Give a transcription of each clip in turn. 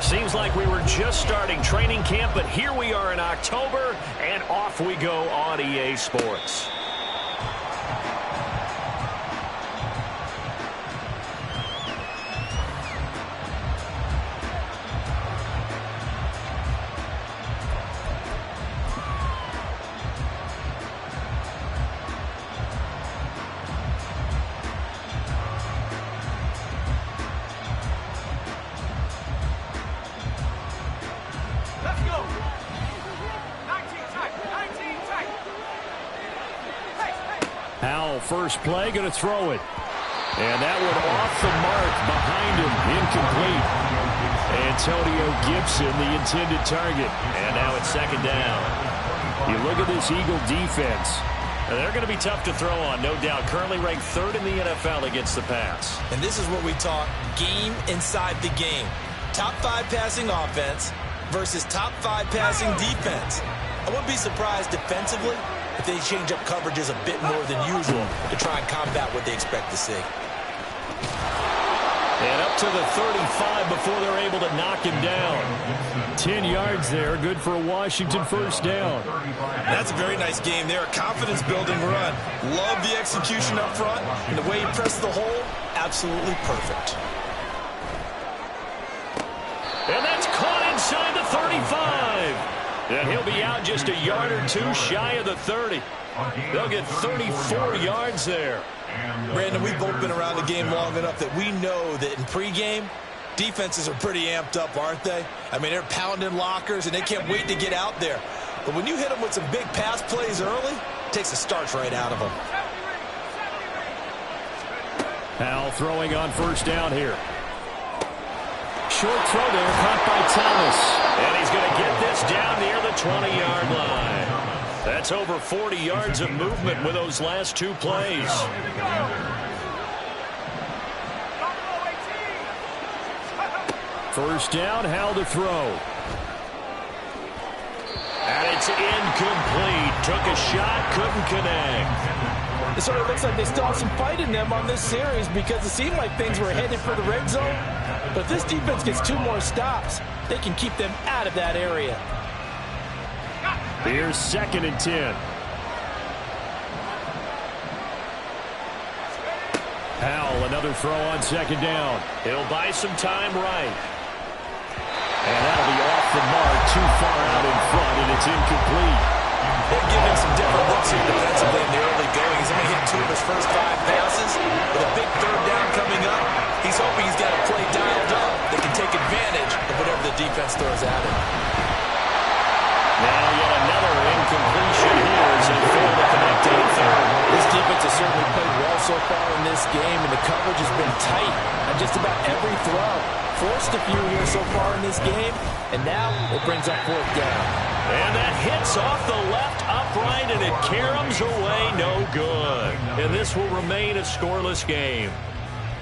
Seems like we were just starting training camp, but here we are in October, and off we go on EA Sports. First play, going to throw it. And that one off the mark behind him, incomplete. Antonio Gibson, the intended target. And now it's second down. You look at this Eagle defense. They're going to be tough to throw on, no doubt. Currently ranked third in the NFL against the pass. And this is what we talk, game inside the game. Top 5 passing offense versus top 5 passing defense. I wouldn't be surprised defensively if they change up coverages a bit more than usual to try and combat what they expect to see. And up to the 35 before they're able to knock him down. 10 yards there, good for a Washington first down. That's a very nice game there, a confidence-building run. Love the execution up front, and the way he pressed the hole, absolutely perfect. And that's caught inside the 35. And he'll be out just a yard or two shy of the 30. They'll get 34 yards there. Brandon, we've both been around the game long enough that we know that in pregame, defenses are pretty amped up, aren't they? I mean, they're pounding lockers, and they can't wait to get out there. But when you hit them with some big pass plays early, it takes the starch right out of them. Powell throwing on first down here. Short throw there, caught by Thomas. And he's going to get this down near the 20-yard line. That's over 40 yards of movement with those last two plays. First down, Howell to throw. And it's incomplete. Took a shot, couldn't connect. It sort of looks like they still have some fight in them on this series because it seemed like things were headed for the red zone. But if this defense gets 2 more stops, they can keep them out of that area. Here's 2nd and 10. Powell, another throw on 2nd down. He'll buy some time right. And that'll be off the mark, too far out in front, and it's incomplete. They're giving some different looks here defensively in the early going. He's only hit 2 of his first 5 passes. With a big 3rd down coming up, he's hoping he's got a play dialed up that can take advantage of whatever the defense throws at him. Now yet another incompletion here as they fail to connect anything. This defense has certainly played well so far in this game, and the coverage has been tight on just about every throw. Forced a few here so far in this game, and now it brings up 4th down. And that hits off the left upright, and it caroms away, no good. And this will remain a scoreless game.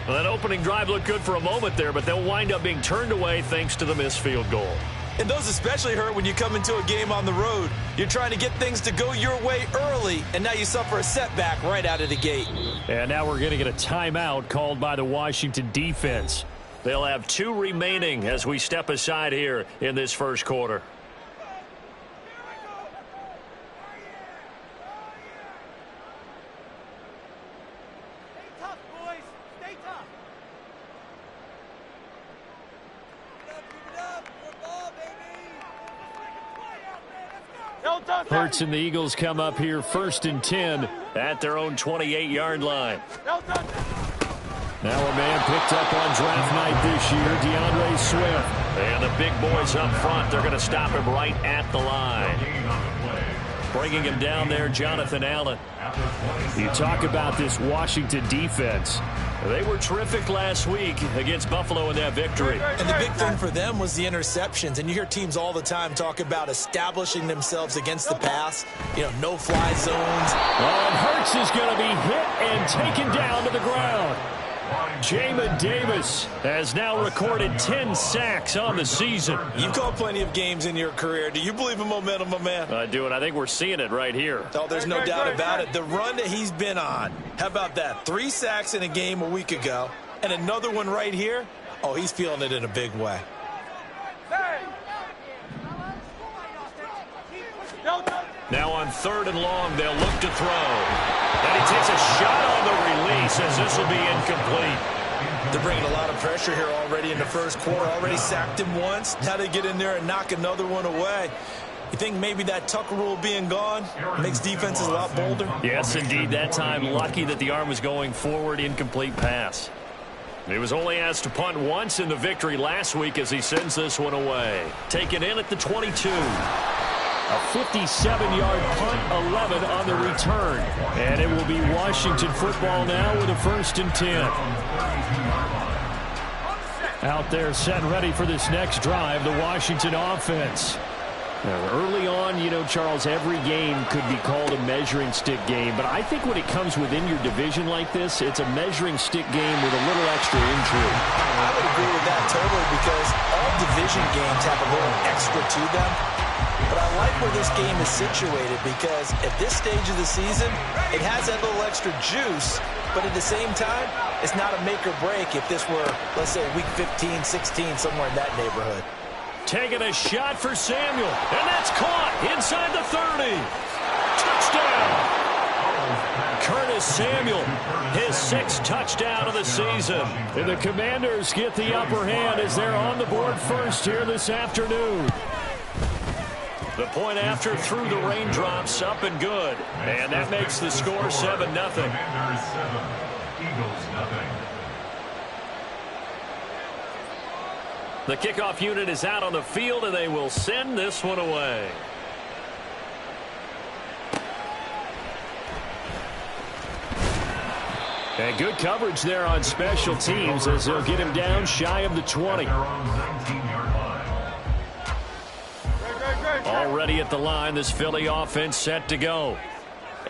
Well, that opening drive looked good for a moment there, but they'll wind up being turned away thanks to the missed field goal. And those especially hurt when you come into a game on the road. You're trying to get things to go your way early, and now you suffer a setback right out of the gate. And now we're going to get a timeout called by the Washington defense. They'll have 2 remaining as we step aside here in this first quarter. Hurts and the Eagles come up here 1st and 10 at their own 28-yard line. Now a man picked up on draft night this year, DeAndre Swift. And the big boys up front, they're going to stop him right at the line. Bringing him down there, Jonathan Allen. You talk about this Washington defense. They were terrific last week against Buffalo in that victory. And the big thing for them was the interceptions. And you hear teams all the time talk about establishing themselves against the pass. You know, no-fly zones. And Hurts is going to be hit and taken down to the ground. Jamin Davis has now recorded 10 sacks on the season. You've called plenty of games in your career. Do you believe in momentum, my man? I do, and I think we're seeing it right here. Oh, there's no doubt about it. The run that he's been on. How about that? 3 sacks in a game a week ago, and another one right here. Oh, he's feeling it in a big way. Now on 3rd and long, they'll look to throw. And he takes a shot on the release as this will be incomplete. They're bringing a lot of pressure here already in the first quarter. Already sacked him once. Now they get in there and knock another one away. You think maybe that Tucker rule being gone makes defenses a lot bolder? Yes, indeed. That time, lucky that the arm was going forward, incomplete pass. He was only asked to punt once in the victory last week as he sends this one away. Taken in at the 22. A 57-yard punt, 11 on the return. And it will be Washington football now with a 1st and 10. Out there set and ready for this next drive, the Washington offense. Now, early on, you know, Charles, every game could be called a measuring stick game. But I think when it comes within your division like this, it's a measuring stick game with a little extra intrigue. I would agree with that totally because all division games have a little extra to them. But I like where this game is situated because at this stage of the season, it has that little extra juice. But at the same time, it's not a make or break if this were, let's say, week 15, 16, somewhere in that neighborhood. Taking a shot for Samuel, and that's caught inside the 30. Touchdown! Curtis Samuel, his 6th touchdown of the season. And the Commanders get the upper hand as they're on the board first here this afternoon. The point after through the raindrops, up and good. And that makes the score 7-0. Commanders 7, Eagles 0. The kickoff unit is out on the field, and they will send this one away. And good coverage there on special teams as they'll get him down shy of the 20. Already at the line, this Philly offense set to go.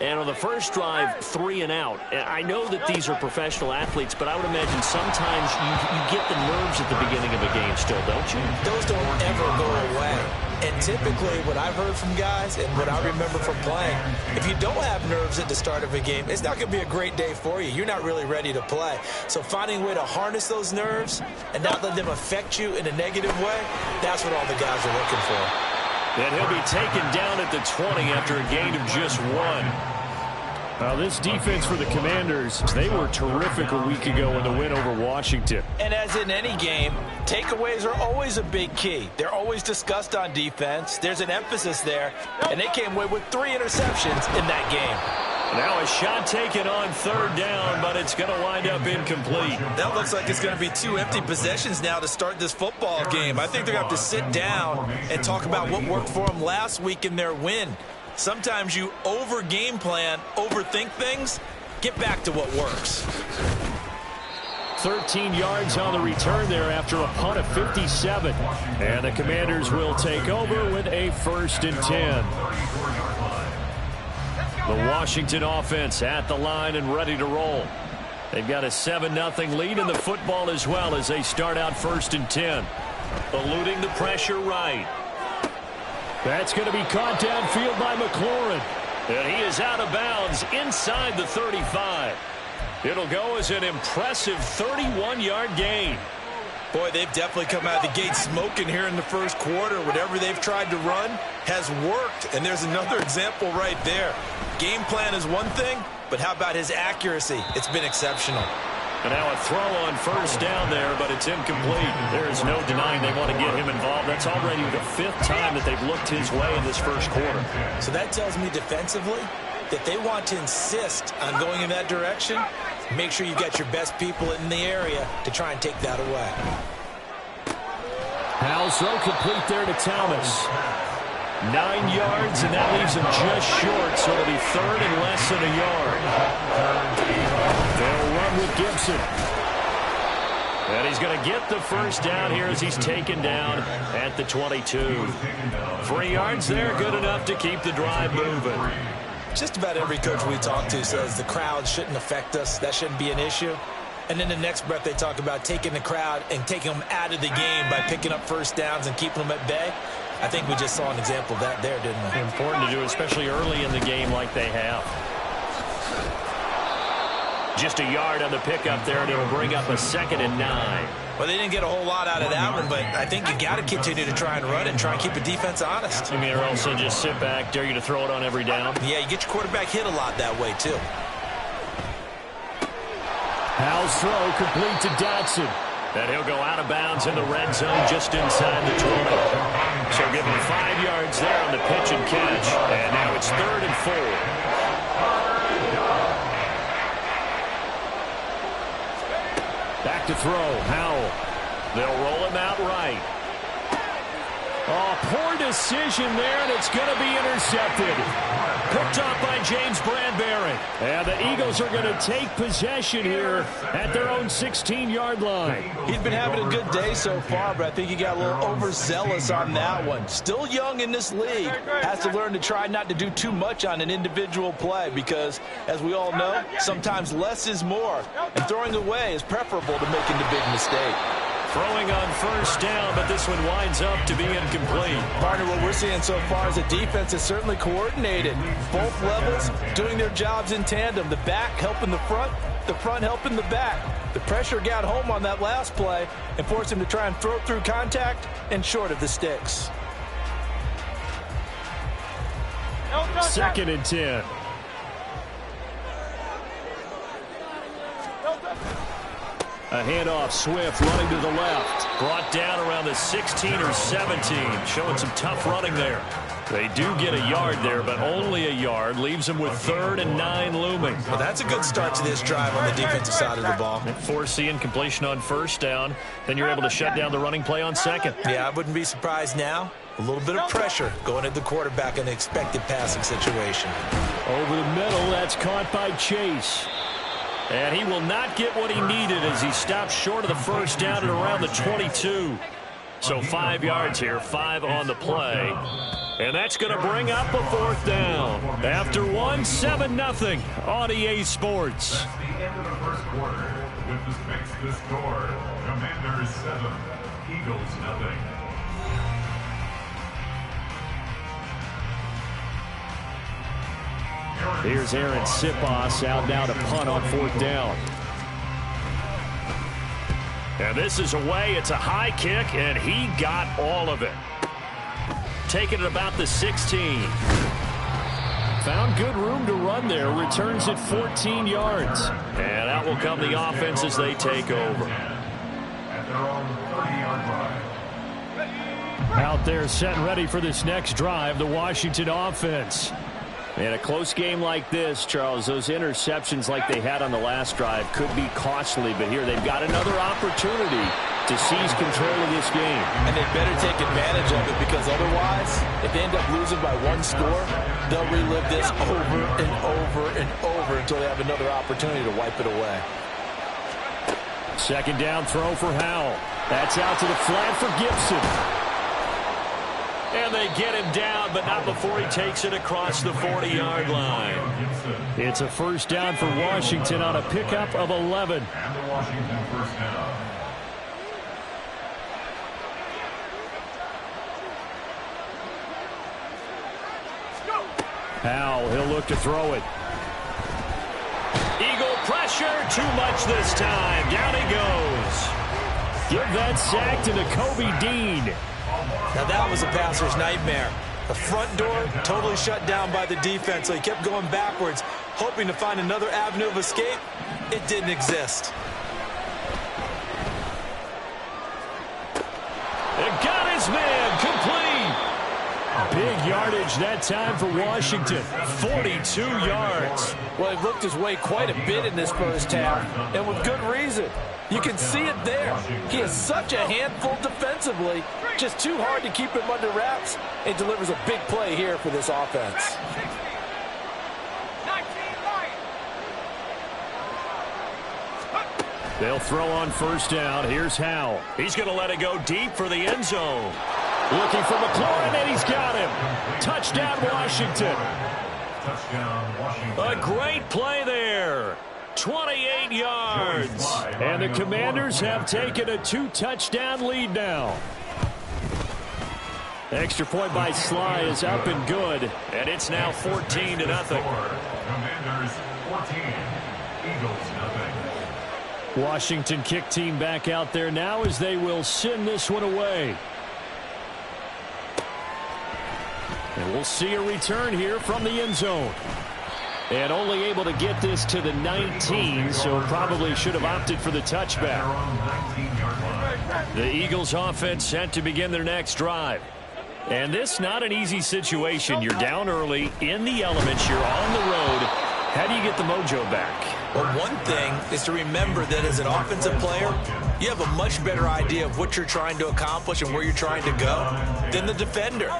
And on the first drive, 3 and out. I know that these are professional athletes, but I would imagine sometimes you get the nerves at the beginning of a game still, don't you? Those don't ever go away. And typically, what I've heard from guys and what I remember from playing, if you don't have nerves at the start of a game, it's not going to be a great day for you. You're not really ready to play. So finding a way to harness those nerves and not let them affect you in a negative way, that's what all the guys are looking for. And he'll be taken down at the 20 after a gain of just 1. Now, this defense for the Commanders, they were terrific a week ago in the win over Washington. And as in any game, takeaways are always a big key. They're always discussed on defense. There's an emphasis there, and they came away with 3 interceptions in that game. Now a shot taken on 3rd down, but it's going to wind up incomplete. That looks like it's going to be 2 empty possessions now to start this football game. I think they're going to have to sit down and talk about what worked for them last week in their win. Sometimes you over-game plan, overthink things. Get back to what works. 13 yards on the return there after a punt of 57. And the Commanders will take over with a 1st and 10. The Washington offense at the line and ready to roll. They've got a 7-0 lead in the football as well as they start out 1st and 10. Eluding the pressure right. That's going to be caught downfield by McLaurin. And he is out of bounds inside the 35. It'll go as an impressive 31-yard gain. Boy, they've definitely come out of the gate smoking here in the first quarter. Whatever they've tried to run has worked, and there's another example right there. Game plan is one thing, but how about his accuracy? It's been exceptional. And now a throw on 1st down there, but it's incomplete. There is no denying they want to get him involved. That's already the 5th time that they've looked his way in this first quarter. So that tells me defensively that they want to insist on going in that direction. Make sure you've got your best people in the area to try and take that away. Howell's throw complete there to Thomas. 9 yards, and that leaves him just short, so it'll be 3rd and less than a yard. They'll run with Gibson. And he's going to get the 1st down here as he's taken down at the 22. 3 yards there, good enough to keep the drive moving. Just about every coach we talk to says the crowd shouldn't affect us. That shouldn't be an issue. And in the next breath, they talk about taking the crowd and taking them out of the game by picking up 1st downs and keeping them at bay. I think we just saw an example of that there, didn't we? Important to do, especially early in the game like they have. Just a yard on the pickup there, and it'll bring up a 2nd and 9. Well, they didn't get a whole lot out of that one, but I think you got to continue to try and run and try and keep the defense honest. You mean or also just sit back, dare you to throw it on every down? Yeah, you get your quarterback hit a lot that way, too. Howell's throw complete to Dotson. And he'll go out of bounds in the red zone just inside the 20. So give him 5 yards there on the pitch and catch. And now it's 3rd and 4. Back to throw, Howell. They'll roll him out right. Oh, poor decision there, and it's going to be intercepted. Picked up by James Bradbury. And the Eagles are going to take possession here at their own 16-yard line. He's been having a good day so far, but I think he got a little overzealous on that one. Still young in this league. Has to learn to try not to do too much on an individual play because, as we all know, sometimes less is more. And throwing away is preferable to making the big mistake. Throwing on 1st down, but this one winds up to be incomplete. Partner, what we're seeing so far is a defense is certainly coordinated. Both levels doing their jobs in tandem. The back helping the front helping the back. The pressure got home on that last play and forced him to try and throw through contact and short of the sticks. 2nd and 10. A handoff, Swift running to the left. Brought down around the 16 or 17. Showing some tough running there. They do get a yard there, but only a yard. Leaves them with 3rd and 9 looming. Well, that's a good start to this drive on the defensive side of the ball. Force the incompletion on 1st down. Then you're able to shut down the running play on 2nd. Yeah, I wouldn't be surprised now. A little bit of pressure going at the quarterback in an expected passing situation. Over the middle, that's caught by Chase. And he will not get what he needed as he stops short of the 1st down at around the 22. So 5 yards here, 5 on the play. And that's going to bring up a 4th down. After 7-0 on EA Sports. That's the end of the first quarter. With the score, Commanders 7, Eagles 0. Here's Aaron Sipos out now to punt on 4th down. And this is away. It's a high kick, and he got all of it. Taking it about the 16. Found good room to run there. Returns it 14 yards. And out will come the offense as they take over. At their own 30-yard line. Out there set and ready for this next drive, the Washington offense. In a close game like this, Charles, those interceptions like they had on the last drive could be costly, but here they've got another opportunity to seize control of this game. And they better take advantage of it because otherwise, if they end up losing by 1 score, they'll relive this over and over and over until they have another opportunity to wipe it away. 2nd down throw for Howell. That's out to the flat for Gibson. And they get him down, but not before he takes it across the 40-yard line. It's a 1st down for Washington on a pickup of 11. And the Washington 1st down. Howell, he'll look to throw it. Eagle pressure, too much this time. Down he goes. Give that sack to Nakobe Dean. Now that was a passer's nightmare. The front door totally shut down by the defense, so he kept going backwards, hoping to find another avenue of escape. It didn't exist. It got his man complete. Big yardage that time for Washington. 42 yards. Well, he looked his way quite a bit in this 1st half, and with good reason. You can see it there. He is such a handful defensively. Just too hard to keep him under wraps, and delivers a big play here for this offense. They'll throw on 1st down. Here's Howell. He's going to let it go deep for the end zone. Looking for McLaurin, and he's got him. Touchdown, Washington. Touchdown, Washington. A great play there. 28 yards. And the Commanders have taken a 2-touchdown lead now. Extra point by Sly is up and good. And it's now 14-0. Commanders 14, Eagles 0. Washington kick team back out there now as they will send this one away. And we'll see a return here from the end zone. And only able to get this to the 19, so probably should have opted for the touchback. The Eagles offense set to begin their next drive. And this not an easy situation. You're down early, in the elements, you're on the road. How do you get the mojo back? Well, one thing is to remember that as an offensive player, you have a much better idea of what you're trying to accomplish and where you're trying to go than the defender.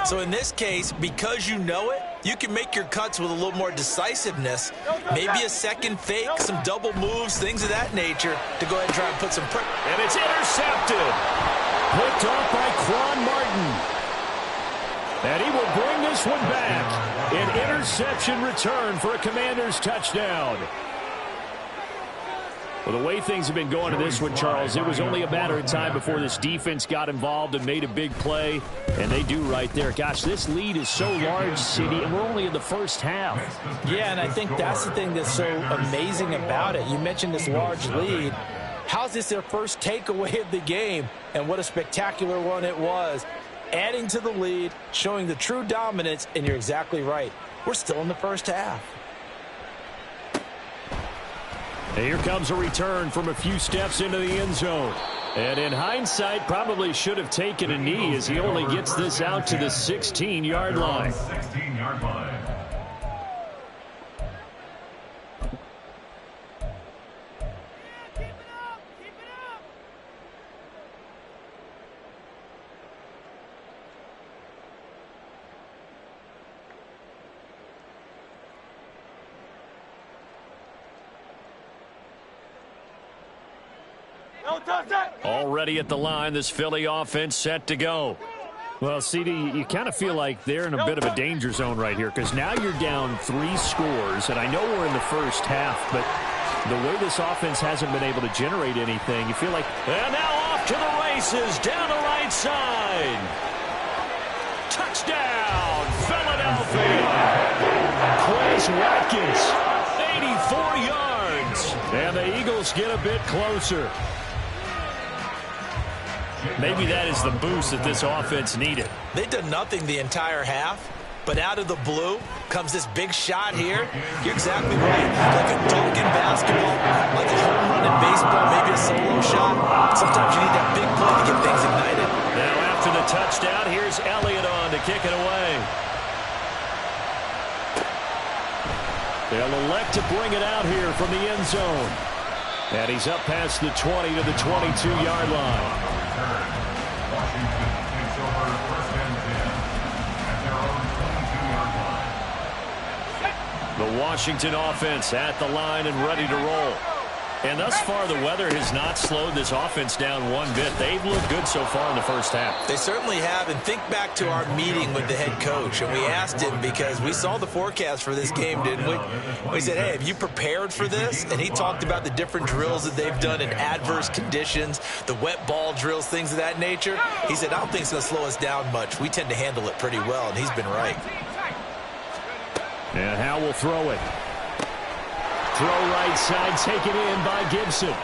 So in this case, because you know it, you can make your cuts with a little more decisiveness, maybe a second fake, some double moves, things of that nature, to go ahead and try and put some pressure. And it's intercepted. Picked off by Quan Martin. And he will bring this one back. An interception return for a Commanders touchdown. Well, the way things have been going to this one, Charles, it was only a matter of time before this defense got involved and made a big play, and they do right there. Gosh, this lead is so large, City, and we're only in the first half. Yeah, and I think that's the thing that's so amazing about it. You mentioned this large lead. How's this their first takeaway of the game? And what a spectacular one it was. Adding to the lead, showing the true dominance, and you're exactly right. We're still in the first half. And here comes a return from a few steps into the end zone. And in hindsight, probably should have taken a knee as he only gets this out to the 16-yard line. 16-yard line. Already at the line, this Philly offense set to go. Well, CD, you kind of feel like they're in a bit of a danger zone right here because now you're down 3 scores, and I know we're in the first half, but the way this offense hasn't been able to generate anything, you feel like... And now off to the races, down the right side. Touchdown, Philadelphia. Chris Watkins, 84 yards. And the Eagles get a bit closer. Maybe that is the boost that this offense needed. They've done nothing the entire half, but out of the blue comes this big shot here. You're exactly right. Like a dunk in basketball, like a home run in baseball, maybe a solo shot. Sometimes you need that big play to get things ignited. Now after the touchdown, here's Elliott on to kick it away. They'll elect to bring it out here from the end zone. And he's up past the 20 to the 22-yard line. Washington takes over first and 10 at their own 22-yard line. The Washington offense at the line and ready to roll. And thus far, the weather has not slowed this offense down one bit. They've looked good so far in the first half. They certainly have, and think back to our meeting with the head coach, and we asked him because we saw the forecast for this game, didn't we? We said, hey, have you prepared for this? And he talked about the different drills that they've done in adverse conditions, the wet ball drills, things of that nature. He said, I don't think it's going to slow us down much. We tend to handle it pretty well, and he's been right. And Howe will throw it. Throw right side, taken in by Gibson.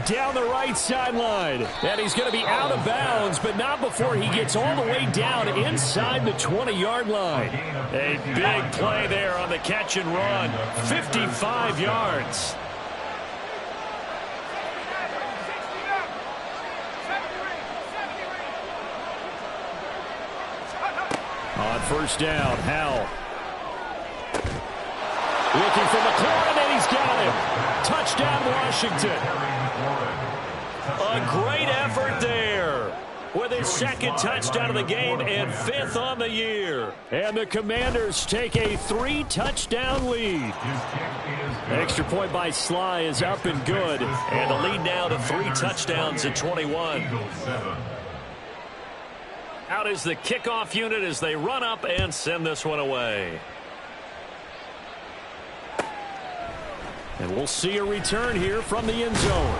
Down the right sideline. And he's going to be out of bounds, but not before he gets all the way down inside the 20-yard line. A big play there on the catch and run. 55 yards. On first down, Howell. Looking for McLaurin, and he's got him. Touchdown, Washington. A great effort there with his second touchdown of the game and 5th on the year. And the Commanders take a 3-touchdown lead. Extra point by Sly is up and good. And the lead now to 3 touchdowns at 21. Out is the kickoff unit as they run up and send this one away. And we'll see a return here from the end zone.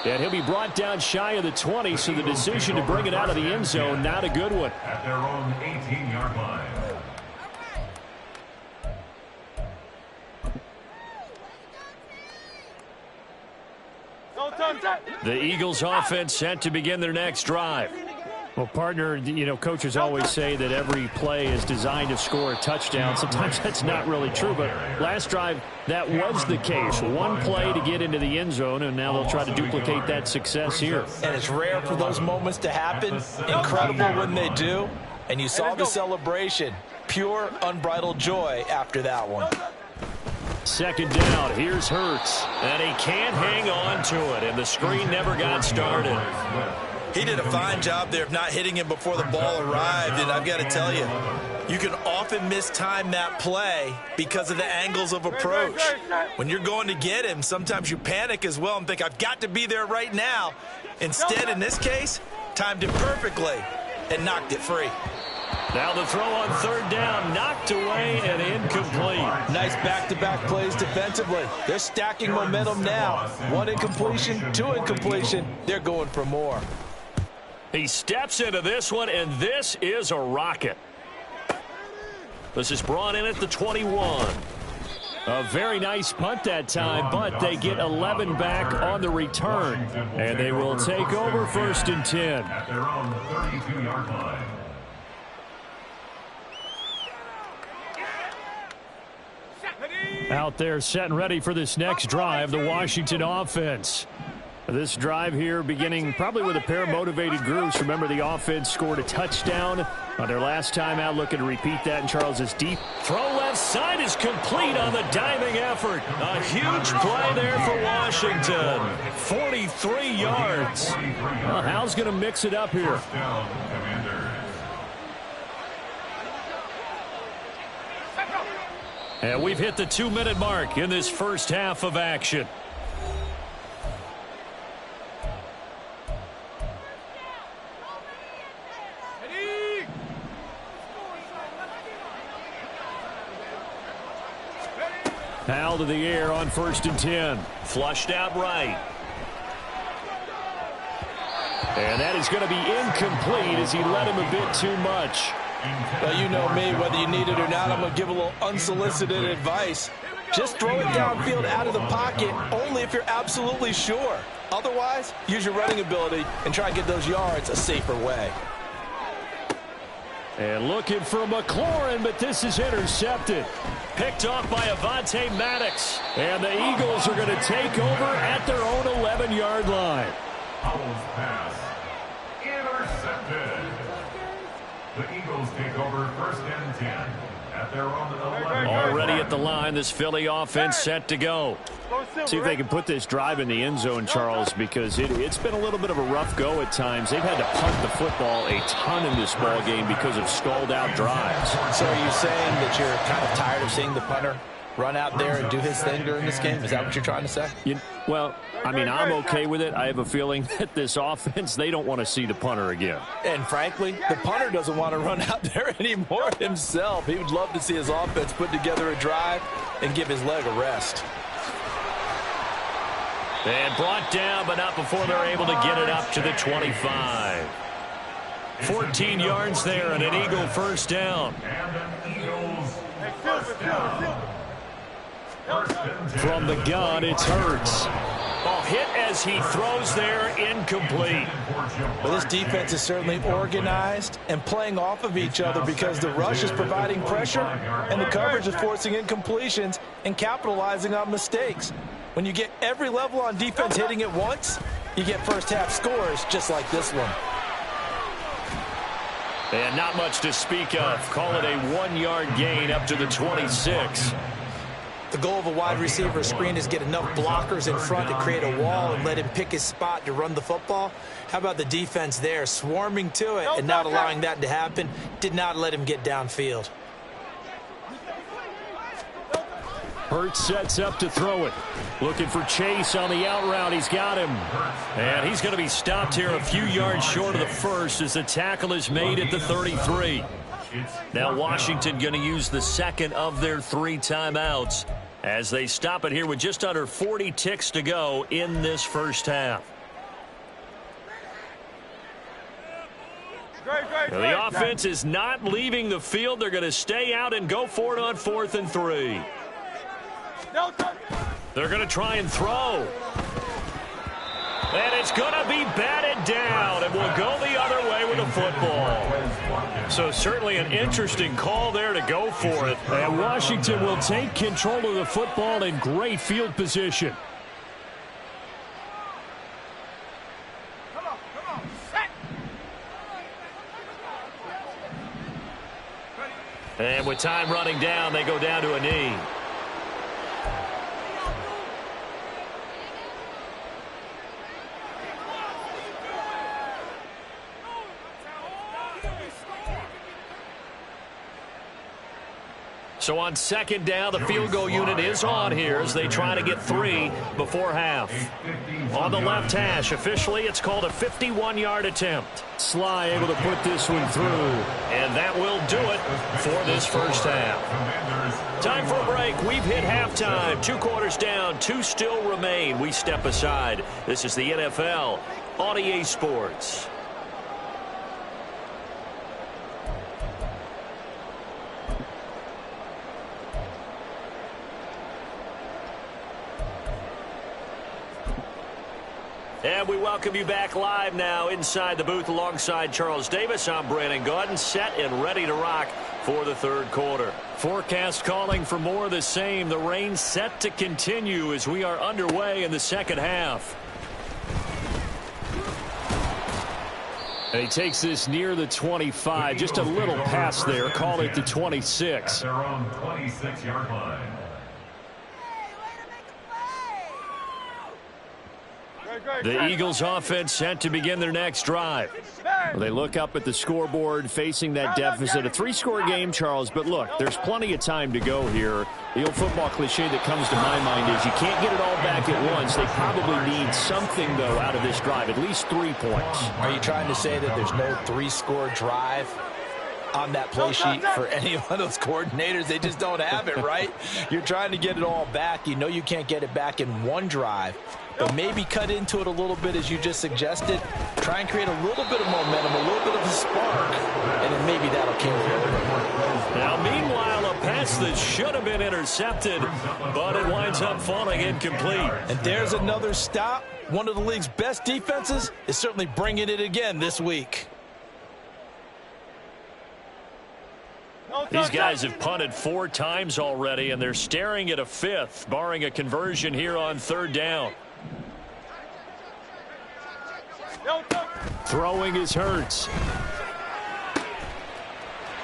And he'll be brought down shy of the 20, so the decision to bring it out of the end zone, not a good one. At their own 18-yard line. The Eagles offense set to begin their next drive. Well, partner, coaches always say that every play is designed to score a touchdown. Sometimes that's not really true, but last drive, that was the case. One play to get into the end zone, and now they'll try to duplicate that success here. And it's rare for those moments to happen. Incredible when they do. And you saw the celebration. Pure, unbridled joy after that one. Second down, here's Hurts. And he can't hang on to it, and the screen never got started. He did a fine job there of not hitting him before the ball arrived, and I've got to tell you, you can often mistime that play because of the angles of approach. When you're going to get him, sometimes you panic as well and think, I've got to be there right now. Instead, in this case, timed it perfectly and knocked it free. Now the throw on third down, knocked away and incomplete. Nice back-to-back plays defensively. They're stacking momentum now. One incompletion, two incompletion. They're going for more. He steps into this one, and this is a rocket. This is brought in at the 21. A very nice punt that time, but they get 11 back on the return. And they will take over 1st and 10. At their own 32-yard line. Out there set and ready for this next drive, the Washington offense. This drive here beginning probably with a pair of motivated groups. Remember, the offense scored a touchdown on their last time out. Looking to repeat that, and Charles is deep. Throw left side is complete on the diving effort. A huge play there for Washington. 43 yards. Well, Hal's going to mix it up here. Down, Commanders. And we've hit the 2-minute mark in this first half of action. Hal to the air on 1st and 10. Flushed out right. And that is going to be incomplete as he led him a bit too much. Well, you know me, whether you need it or not, I'm going to give a little unsolicited advice. Just throw it downfield out of the pocket only if you're absolutely sure. Otherwise, use your running ability and try and get those yards a safer way. And looking for McLaurin, but this is intercepted. Picked off by Avonte Maddox. And the Eagles are going to take over at their own 11-yard line. Howell's pass. Intercepted. The Eagles take over 1st and 10 at their own 11. Already at the line, this Philly offense set to go. See if they can put this drive in the end zone, Charles, because it's been a little bit of a rough go at times. They've had to punt the football a ton in this ball game because of stalled-out drives. So are you saying that you're kind of tired of seeing the punter run out there and do his thing during this game? Is that what you're trying to say? Well, I mean, I'm okay with it. I have a feeling that this offense, they don't want to see the punter again. And frankly, the punter doesn't want to run out there anymore himself. He would love to see his offense put together a drive and give his leg a rest. And brought down, but not before they're able to get it up to the 25. 14 yards there and an Eagle first down. And an Eagles first down. From the gun, it's Hurts. Oh, hit as he throws there, incomplete. Well, this defense is certainly organized and playing off of each other because the rush is providing pressure and the coverage is forcing incompletions and capitalizing on mistakes. When you get every level on defense hitting at once, you get first half scores just like this one. And not much to speak of. Call it a 1-yard gain up to the 26. The goal of a wide receiver screen is get enough blockers in front to create a wall and let him pick his spot to run the football. How about the defense there, swarming to it and not allowing that to happen? Did not let him get downfield. Hurts sets up to throw it. Looking for Chase on the out route. He's got him. And he's going to be stopped here a few yards short of the first as the tackle is made at the 33. Now Washington going to use the second of their 3 timeouts as they stop it here with just under 40 ticks to go in this first half. The offense is not leaving the field. They're going to stay out and go for it on 4th and 3. They're going to try and throw. And it's going to be batted down, and we'll go the other way with the football. So certainly an interesting call there to go for it. And Washington will take control of the football in great field position. And with time running down, they go down to a knee. So on second down, the field goal unit is on here as they try to get 3 before half. On the left hash, officially it's called a 51-yard attempt. Sly able to put this one through. And that will do it for this first half. Time for a break. We've hit halftime. 2 quarters down, 2 still remain. We step aside. This is the NFL on EA Sports. And we welcome you back live now inside the booth alongside Charles Davis. I'm Brandon Gaudin, set and ready to rock for the third quarter. Forecast calling for more of the same. The rain set to continue as we are underway in the second half. And he takes this near the 25. Just a little pass there. Call it the 26. At their own 26-yard line. The Eagles offense set to begin their next drive. Well, they look up at the scoreboard facing that deficit. A 3-score game, Charles, but look, there's plenty of time to go here. The old football cliche that comes to my mind is you can't get it all back at once. They probably need something, though, out of this drive, at least 3 points. Are you trying to say that there's no 3-score drive on that play sheet for any one of those coordinators? They just don't have it, right? You're trying to get it all back. You know you can't get it back in one drive. But maybe cut into it a little bit as you just suggested. Try and create a little bit of momentum, a little bit of a spark, and then maybe that'll carry over. Now, meanwhile, a pass that should have been intercepted, but it winds up falling incomplete. And there's another stop. One of the league's best defenses is certainly bringing it again this week. These guys have punted 4 times already, and they're staring at a 5th, barring a conversion here on third down. Throwing is Hurts.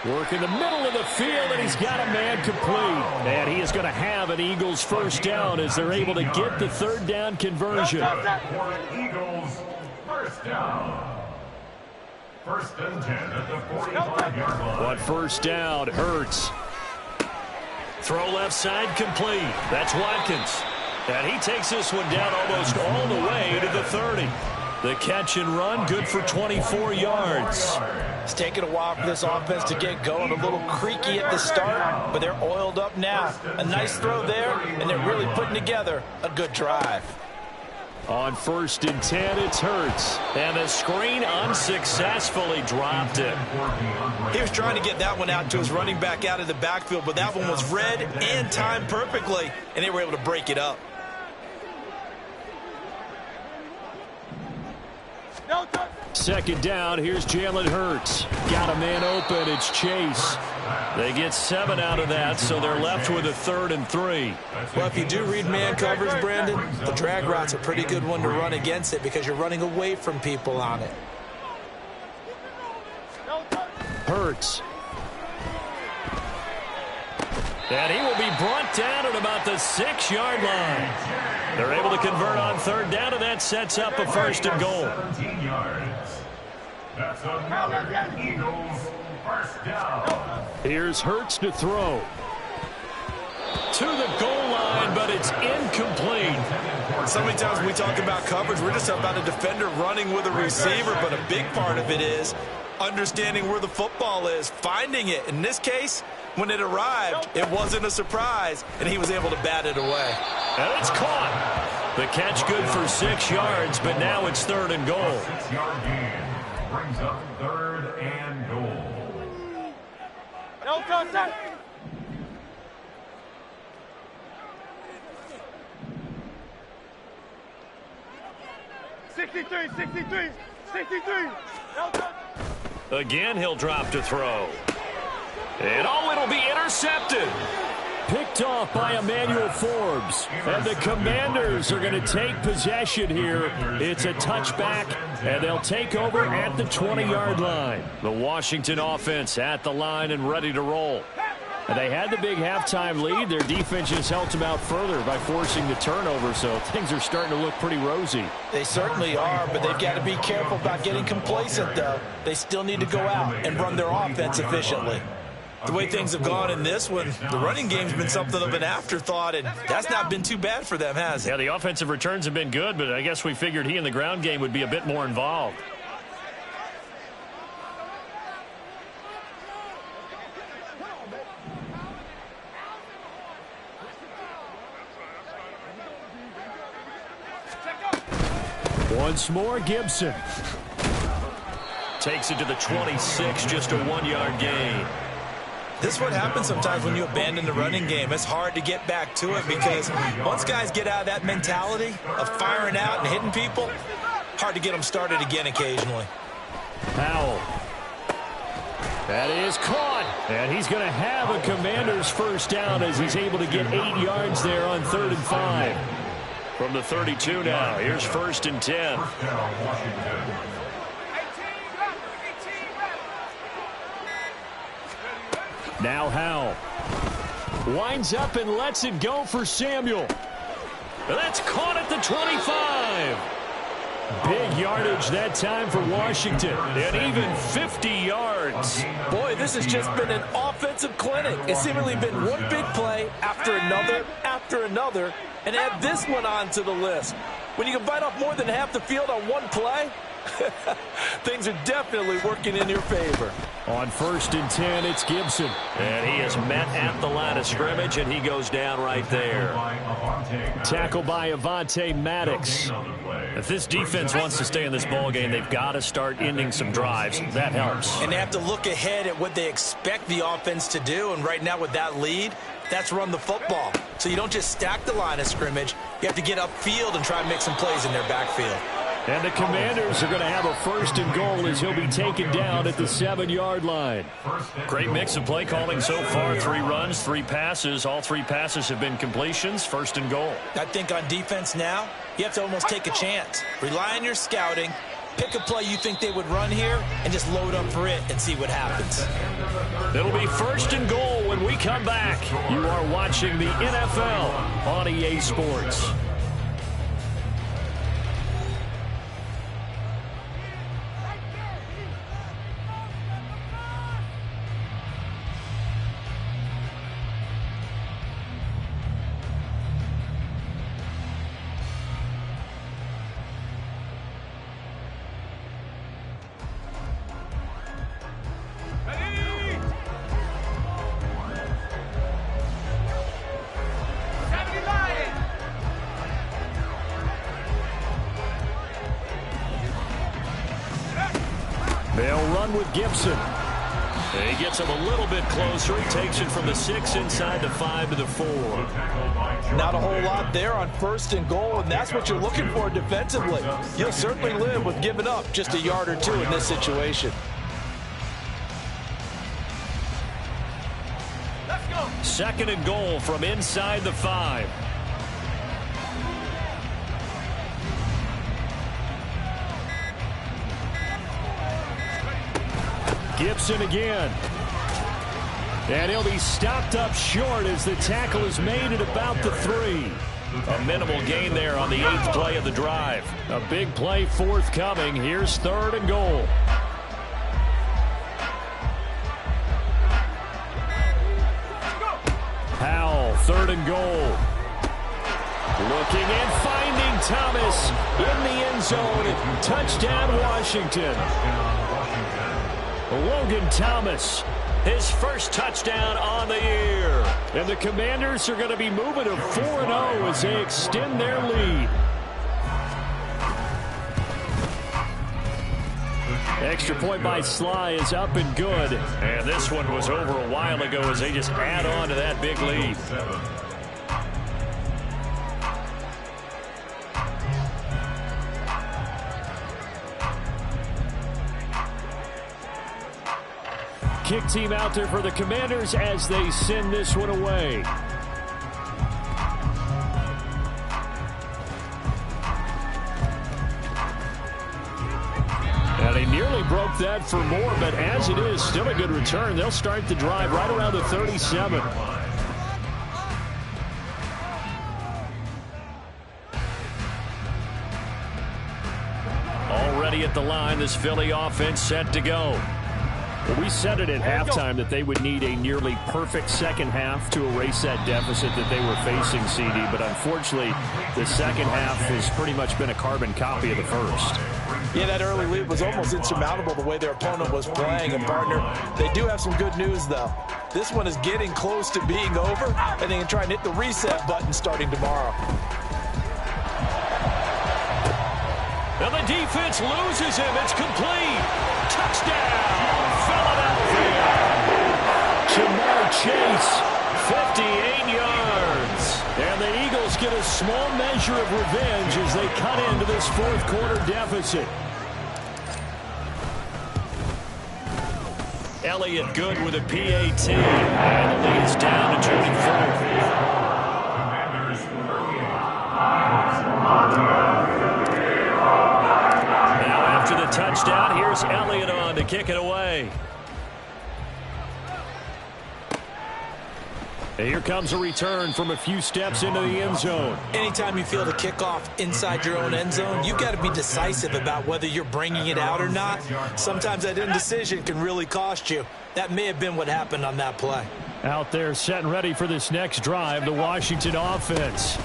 Work in the middle of the field, and he's got a man complete. And he is going to have an Eagles first down as they're able to get the third down conversion. Eagles first down. First and 10 at the 45-yard line. But first down, Hurts. Throw left side complete. That's Watkins. And he takes this one down almost all the way to the 30. The catch and run, good for 24 yards. It's taken a while for this offense to get going. A little creaky at the start, but they're oiled up now. A nice throw there, and they're really putting together a good drive. On first and 10, it's Hurts. And the screen unsuccessfully dropped it. He was trying to get that one out to his running back out of the backfield, but that one was read and timed perfectly, and they were able to break it up. Second down, here's Jalen Hurts. Got a man open, it's Chase. They get 7 out of that, so they're left with a 3rd and 3. Well, if you do read man coverage, Brandon, the drag route's a pretty good one to run against it because you're running away from people on it. Hurts. And he will be brought down at about the 6-yard line. They're able to convert on third down, and that sets up a 1st and goal. 17 yards. That's another Eagles first down. Here's Hurts to throw. To the goal line, but it's incomplete. So many times when we talk about coverage, we're just about a defender running with a receiver, but a big part of it is understanding where the football is, finding it. In this case, when it arrived, it wasn't a surprise, and he was able to bat it away. And it's caught. The catch good for 6 yards, but now it's 3rd and goal. 6-yard gain brings up 3rd and goal. 63, 63, 63. Again, he'll drop to throw. And it'll be intercepted. Picked off by Emmanuel Forbes. And the Commanders are going to take possession here. It's a touchback, and they'll take over at the 20-yard line. The Washington offense at the line and ready to roll. And they had the big halftime lead. Their defense just helped them out further by forcing the turnover, so things are starting to look pretty rosy. They certainly are, but they've got to be careful about getting complacent, though. They still need to go out and run their offense efficiently. The way things have gone in this one, the running game's been something of an afterthought, and that's not been too bad for them, has it? Yeah, the offensive returns have been good, but I guess we figured he in the ground game would be a bit more involved. Once more, Gibson. Takes it to the 26, just a 1-yard gain. This is what happens sometimes when you abandon the running game. It's hard to get back to it because once guys get out of that mentality of firing out and hitting people, hard to get them started again occasionally. Powell. That is caught. And he's going to have a Commander's first down as he's able to get 8 yards there on 3rd and 5. From the 32 now, here's 1st and 10. Now Howell winds up and lets it go for Samuel. That's caught at the 25. Big yardage that time for Washington. And even 50 yards. Boy, this has just been an offensive clinic. It's seemingly been one big play after another, and add this one onto the list. When you can bite off more than half the field on one play, things are definitely working in your favor. On 1st and 10, it's Gibson. And he is met at the line of scrimmage, and he goes down right there. Tackled by Avonte Maddox. If this defense wants to stay in this ballgame, they've got to start ending some drives. That helps. And they have to look ahead at what they expect the offense to do, and right now with that lead, that's run the football. So you don't just stack the line of scrimmage. You have to get upfield and try and make some plays in their backfield. And the Commanders are going to have a 1st and goal as he'll be taken down at the 7-yard line. Great mix of play calling so far. 3 runs, 3 passes. All 3 passes have been completions. 1st and goal. I think on defense now, you have to almost take a chance. Rely on your scouting. Pick a play you think they would run here and just load up for it and see what happens. It'll be 1st and goal when we come back. You are watching the NFL on EA Sports. They'll run with Gibson. He gets him a little bit closer. He takes it from the 6 inside the 5 to the 4. Not a whole lot there on 1st and goal, and that's what you're looking for defensively. You'll certainly live with giving up just a yard or 2 in this situation. Let's go. 2nd and goal from inside the 5. Gibson again. And he'll be stopped up short as the tackle is made at about the 3. A minimal gain there on the 8th play of the drive. A big play forthcoming. Here's 3rd and goal. Powell, 3rd and goal. Looking and finding Thomas in the end zone. Touchdown, Washington. Logan Thomas, his first touchdown on the year. And the Commanders are going to be moving to 4-0 as they extend their lead. Extra point by Sly is up and good. And this one was over a while ago as they just add on to that big lead. kick team out there for the Commanders as they send this one away. And he nearly broke that for more, but as it is, still a good return. They'll start the drive right around the 37. Already at the line, this Philly offense set to go. Well, we said it at halftime that they would need a nearly perfect second half to erase that deficit that they were facing, CD. But unfortunately, the second half has pretty much been a carbon copy of the first. Yeah, that early lead was almost insurmountable the way their opponent was playing. And, partner, they do have some good news, though. This one is getting close to being over, and they can try and hit the reset button starting tomorrow. And the defense loses him. It's complete. Touchdown, Philadelphia. Jamar Chase, 58 yards. And the Eagles get a small measure of revenge as they cut into this fourth quarter deficit. Elliott good with a PAT. And the lead's down to 24. After the touchdown, here's Elliott on to kick it away. And here comes a return from a few steps into the end zone. Anytime you feel the kickoff inside your own end zone, you've got to be decisive about whether you're bringing it out or not. Sometimes that indecision can really cost you. That may have been what happened on that play. Out there set and ready for this next drive, the Washington offense.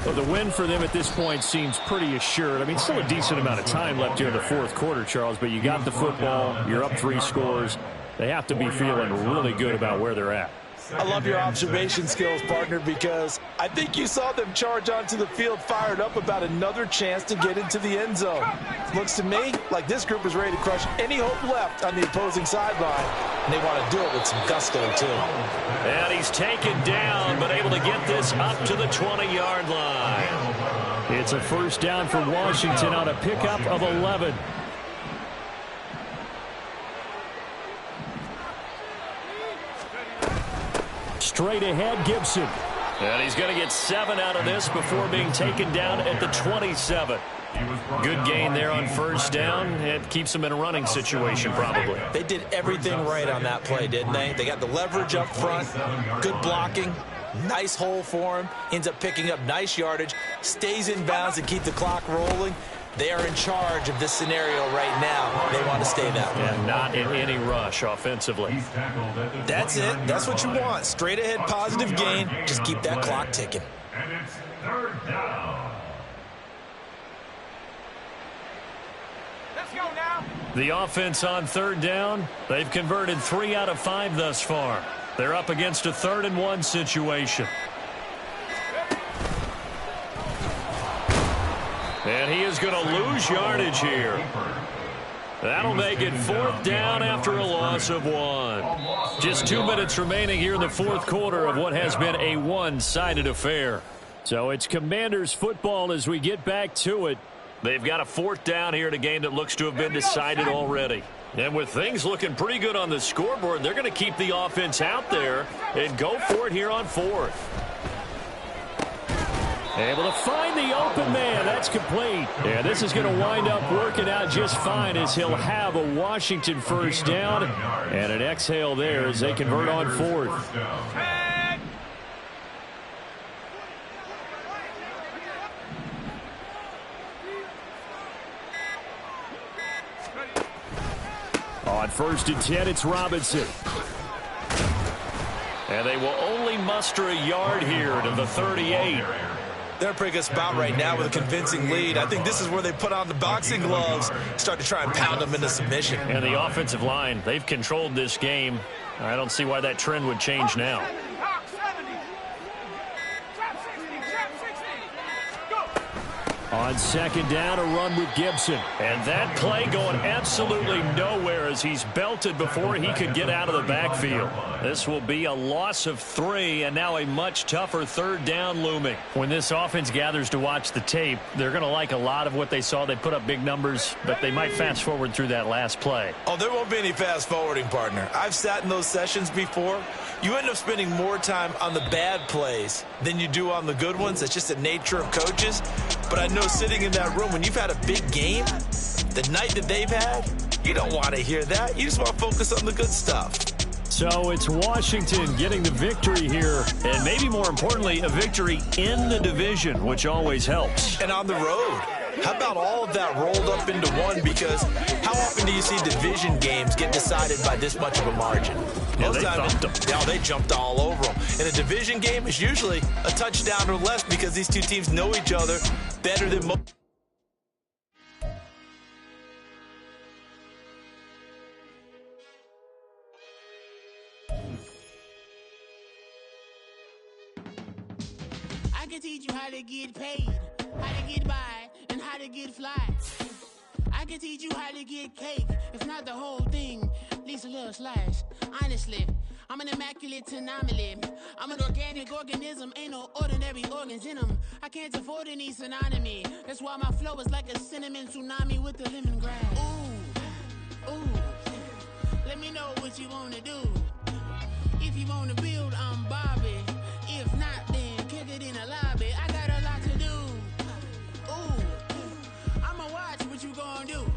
Well, the win for them at this point seems pretty assured. I mean, still a decent amount of time left here in the fourth quarter, Charles, but you got the football, you're up 3 scores. They have to be feeling really good about where they're at. I love your observation skills, partner, because I think you saw them charge onto the field fired up about another chance to get into the end zone. Looks to me like this group is ready to crush any hope left on the opposing sideline, and they want to do it with some gusto, too. And he's taken down, but able to get this up to the 20-yard line. It's a first down for Washington on a pickup of 11. Straight ahead, Gibson. And he's going to get 7 out of this before being taken down at the 27. Good gain there on first down. It keeps them in a running situation, probably. They did everything right on that play, didn't they? They got the leverage up front, good blocking, nice hole for him, ends up picking up nice yardage, stays in bounds and keep the clock rolling. They are in charge of this scenario right now. They want to stay that way. And not in any rush offensively. That's it. That's what you want. Straight ahead positive gain. Just keep that clock ticking. And it's third down. Let's go now. The offense on third down, they've converted 3 out of 5 thus far. They're up against a 3rd and 1 situation. And he is going to lose yardage here. That'll make it 4th down after a loss of 1. Just 2 minutes remaining here in the fourth quarter of what has been a one-sided affair. So it's Commanders football as we get back to it. They've got a 4th down here in a game that looks to have been decided already. And with things looking pretty good on the scoreboard, they're going to keep the offense out there and go for it here on 4th. Able to find the open man. That's complete. Yeah, this is going to wind up working out just fine as he'll have a Washington first down and an exhale there as they convert on 4th. On 1st and 10, it's Robinson. And they will only muster a yard here to the 38. They're a pretty good spot right now with a convincing lead. I think this is where they put on the boxing gloves, start to try and pound them into submission. And the offensive line, they've controlled this game. I don't see why that trend would change now. On second down, a run with Gibson. And that play going absolutely nowhere as he's belted before he could get out of the backfield. This will be a loss of 3, and now a much tougher third down looming. When this offense gathers to watch the tape, they're going to like a lot of what they saw. They put up big numbers, but they might fast forward through that last play. Oh, there won't be any fast forwarding, partner. I've sat in those sessions before. You end up spending more time on the bad plays than you do on the good ones. It's just the nature of coaches. But I know sitting in that room, when you've had a big game, the night that they've had, you don't want to hear that. You just want to focus on the good stuff. So it's Washington getting the victory here, and maybe more importantly, a victory in the division, which always helps. And on the road. How about all of that rolled up into one? Because how often do you see division games get decided by this much of a margin? Most times, they jumped all over them. In a division game, it's usually a touchdown or less because these two teams know each other better than most. I can teach you how to get paid, how to get by, and how to get fly. I can teach you how to get cake, if not the whole thing, at least a little slice. Honestly, I'm an immaculate anomaly. I'm an organic organism, ain't no ordinary organs in them. I can't afford any synonymy. That's why my flow is like a cinnamon tsunami with the lemongrass. Ooh, ooh, let me know what you wanna do. If you wanna build, I'm Bobby. If not, then kick it in the lobby. I got a lot to do. Ooh, I'ma watch what you gonna do.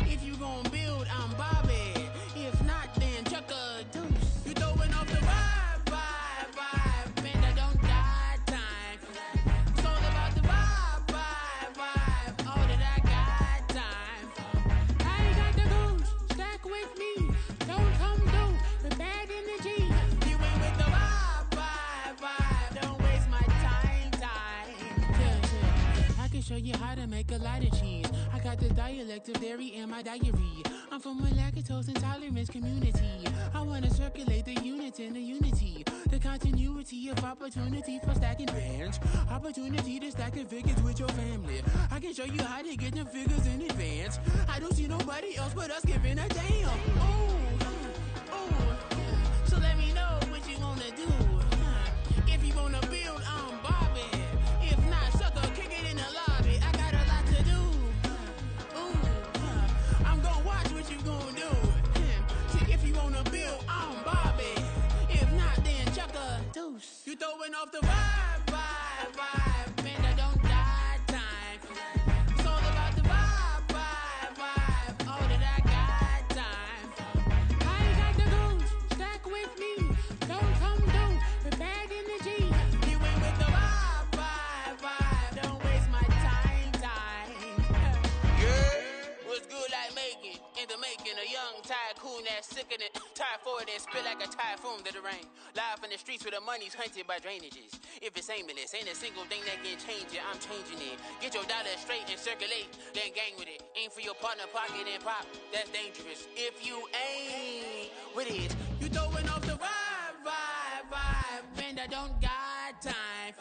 If you gonna build, I'm Bobby. If not, then chuck a deuce. You throwing off the vibe, man, I don't die time. It's all about the vibe, all that I got time. I ain't got the goose, stack with me. Don't come through with bad energy. You ain't with the vibe, don't waste my time. Yeah. I can show you how to make a lot of cheese. I got the dialect of dairy in my diary. I'm from a lactose intolerance community. I wanna circulate the units in the unity. The continuity of opportunity for stacking bands. Opportunity to stack the figures with your family. I can show you how to get them figures in advance. I don't see nobody else but us giving a damn. Ooh. So let me know what you wanna do. If you wanna build, I'm Bobby. If not, sucker, kick it in the lobby. I got a lot to do. Ooh, I'm gonna watch what you gonna do. See, if you wanna build, I'm Bobby. If not, then chuck a deuce. You throwing off the vibe, man, I don't die time. It's all about the vibe, all that I got time. I ain't got the goose, stack with me. Don't come through with bad energy. You ain't with the vibe, don't waste my time. Yeah, what's good like making? In the making, a young tycoon that's sick in it. Tired for it and spit like a typhoon to the rain. Live in the streets where the money's hunted by drainages. If it's aimless, ain't a single thing that can change it. I'm changing it. Get your dollar straight and circulate, then gang with it. Aim for your partner, pocket and pop. That's dangerous. If you ain't with it, you throwing off the vibe, man, I don't got time.